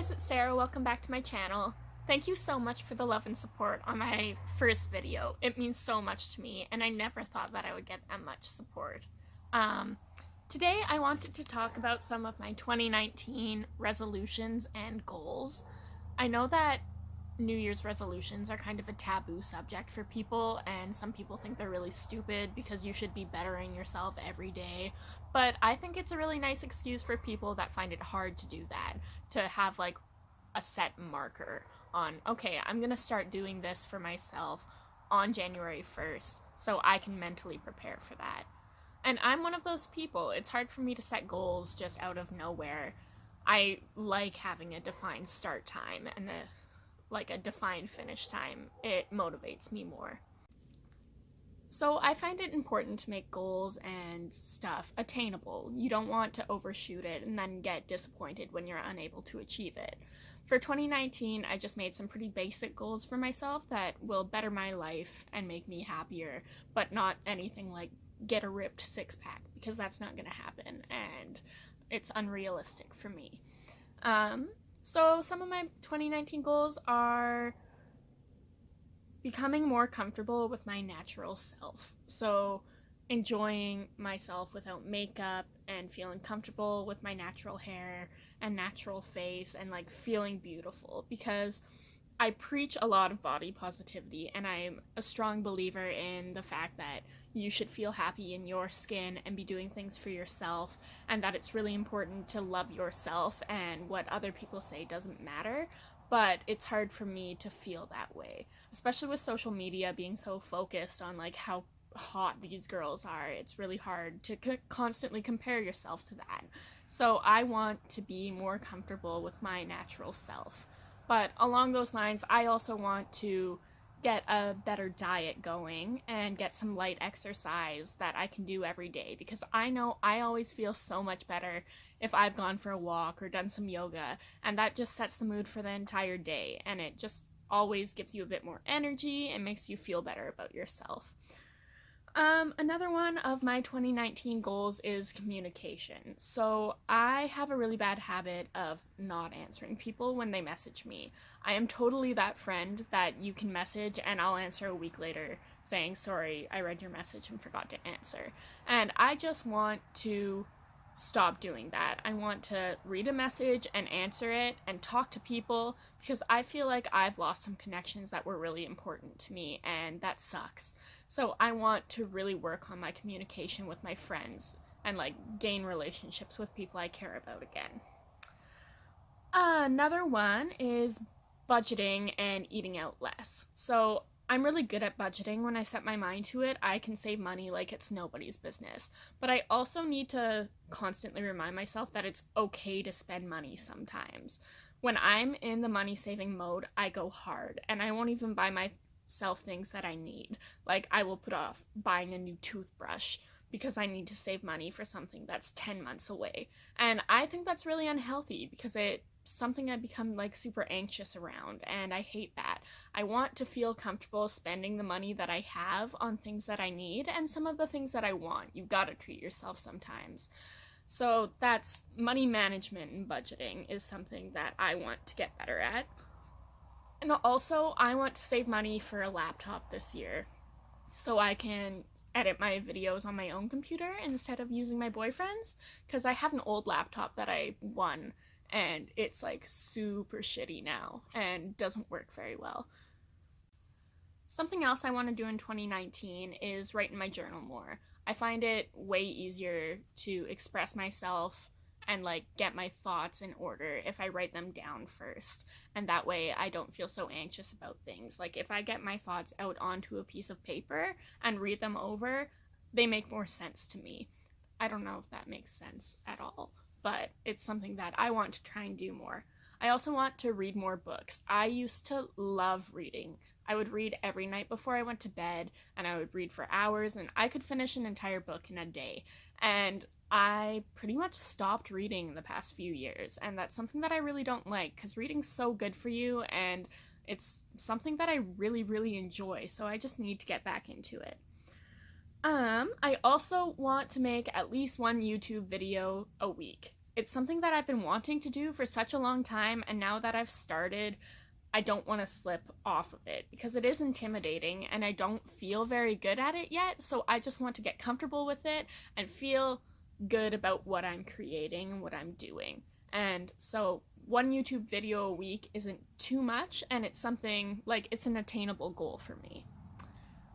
guys, it's Sarah. Welcome back to my channel. Thank you so much for the love and support on my first video. It means so much to me, and I never thought that I would get that much support. Today I wanted to talk about some of my 2019 resolutions and goals. I know that New Year's resolutions are kind of a taboo subject for people, and some people think they're really stupid because you should be bettering yourself every day. But I think it's a really nice excuse for people that find it hard to do that, to have like a set marker on, okay, I'm gonna start doing this for myself on January 1st so I can mentally prepare for that. And I'm one of those people. It's hard for me to set goals just out of nowhere. I like having a defined start time and a defined finish time. It motivates me more. So I find it important to make goals and stuff attainable. You don't want to overshoot it and then get disappointed when you're unable to achieve it. For 2019, I just made some pretty basic goals for myself that will better my life and make me happier, but not anything like get a ripped six-pack, because that's not going to happen and it's unrealistic for me. So some of my 2019 goals are becoming more comfortable with my natural self. So enjoying myself without makeup and feeling comfortable with my natural hair and natural face and like feeling beautiful, because I preach a lot of body positivity and I'm a strong believer in the fact that you should feel happy in your skin and be doing things for yourself, and that it's really important to love yourself and what other people say doesn't matter. But it's hard for me to feel that way, especially with social media being so focused on like how hot these girls are. It's really hard to constantly compare yourself to that. So I want to be more comfortable with my natural self. But along those lines, I also want to get a better diet going and get some light exercise that I can do every day, because I know I always feel so much better if I've gone for a walk or done some yoga, and that just sets the mood for the entire day, and it just always gives you a bit more energy and makes you feel better about yourself. Another one of my 2019 goals is communication. So I have a really bad habit of not answering people when they message me. I am totally that friend that you can message and I'll answer a week later saying, sorry, I read your message and forgot to answer. And I just want to stop doing that. I want to read a message and answer it and talk to people, because I feel like I've lost some connections that were really important to me, and that sucks. So I want to really work on my communication with my friends and like gain relationships with people I care about again. Another one is budgeting and eating out less. So I'm really good at budgeting. When I set my mind to it, I can save money like it's nobody's business. But I also need to constantly remind myself that it's okay to spend money sometimes. When I'm in the money saving mode, I go hard and I won't even buy myself things that I need. Like I will put off buying a new toothbrush because I need to save money for something that's 10 months away. And I think that's really unhealthy, because it's something I become like super anxious around, and I hate that. I want to feel comfortable spending the money that I have on things that I need and some of the things that I want. You've got to treat yourself sometimes. So that's money management, and budgeting is something that I want to get better at. And also I want to save money for a laptop this year so I can edit my videos on my own computer instead of using my boyfriend's, because I have an old laptop that I won and it's like super shitty now and doesn't work very well. Something else I want to do in 2019 is write in my journal more. I find it way easier to express myself and like get my thoughts in order if I write them down first, and that way I don't feel so anxious about things. Like if I get my thoughts out onto a piece of paper and read them over, they make more sense to me. I don't know if that makes sense at all, but it's something that I want to try and do more. I also want to read more books. I used to love reading. I would read every night before I went to bed, and I would read for hours, and I could finish an entire book in a day. And I pretty much stopped reading in the past few years, and that's something that I really don't like, because reading's so good for you, and it's something that I really, really enjoy, so I just need to get back into it. I also want to make at least one YouTube video a week. it's something that I've been wanting to do for such a long time, and now that I've started, I don't want to slip off of it because it is intimidating and I don't feel very good at it yet. So I just want to get comfortable with it and feel good about what I'm creating and what I'm doing. And so one YouTube video a week isn't too much, and it's something like it's an attainable goal for me.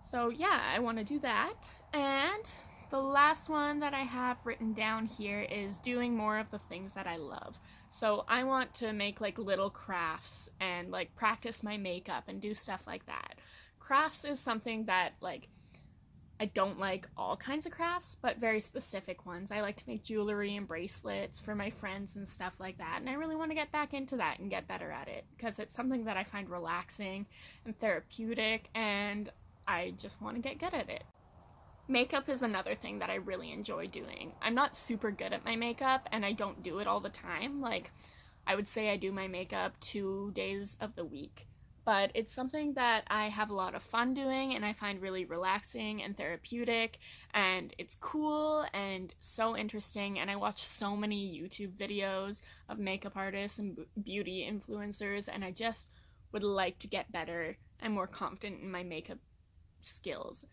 So yeah, I want to do that. And the last one that I have written down here is doing more of the things that I love. So I want to make like little crafts and like practice my makeup and do stuff like that. Crafts is something that like I don't like all kinds of crafts, but very specific ones. I like to make jewelry and bracelets for my friends and stuff like that, and I really want to get back into that and get better at it because it's something that I find relaxing and therapeutic, and I just want to get good at it. Makeup is another thing that I really enjoy doing. I'm not super good at my makeup, and I don't do it all the time. Like, I would say I do my makeup 2 days of the week. But it's something that I have a lot of fun doing, and I find really relaxing and therapeutic, and it's cool and so interesting, and I watch so many YouTube videos of makeup artists and beauty influencers, and I just would like to get better and more confident in my makeup skills.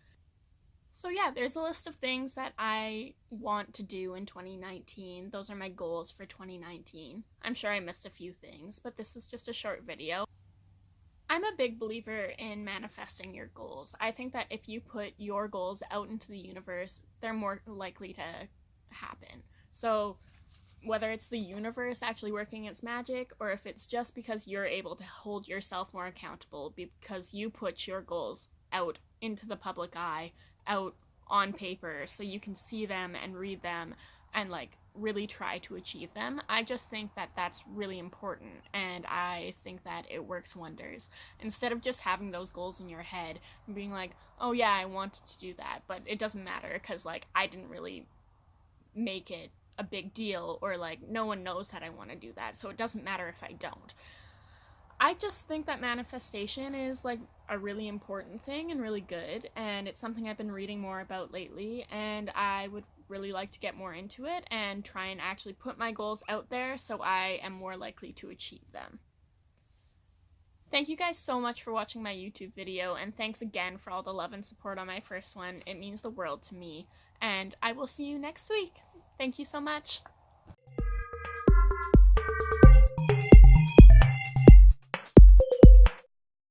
So yeah, there's a list of things that I want to do in 2019. Those are my goals for 2019. I'm sure I missed a few things, but this is just a short video. I'm a big believer in manifesting your goals. I think that if you put your goals out into the universe, they're more likely to happen. So whether it's the universe actually working its magic, or if it's just because you're able to hold yourself more accountable because you put your goals out into the public eye, out on paper, so you can see them and read them and like really try to achieve them. I just think that that's really important, and I think that it works wonders. Instead of just having those goals in your head and being like, oh yeah, I wanted to do that, but it doesn't matter because like I didn't really make it a big deal, or like no one knows that I want to do that, so it doesn't matter if I don't. I just think that manifestation is like a really important thing and really good, and it's something I've been reading more about lately, and I would really like to get more into it and try and actually put my goals out there so I am more likely to achieve them. Thank you guys so much for watching my YouTube video, and thanks again for all the love and support on my first one. It means the world to me, and I will see you next week. Thank you so much.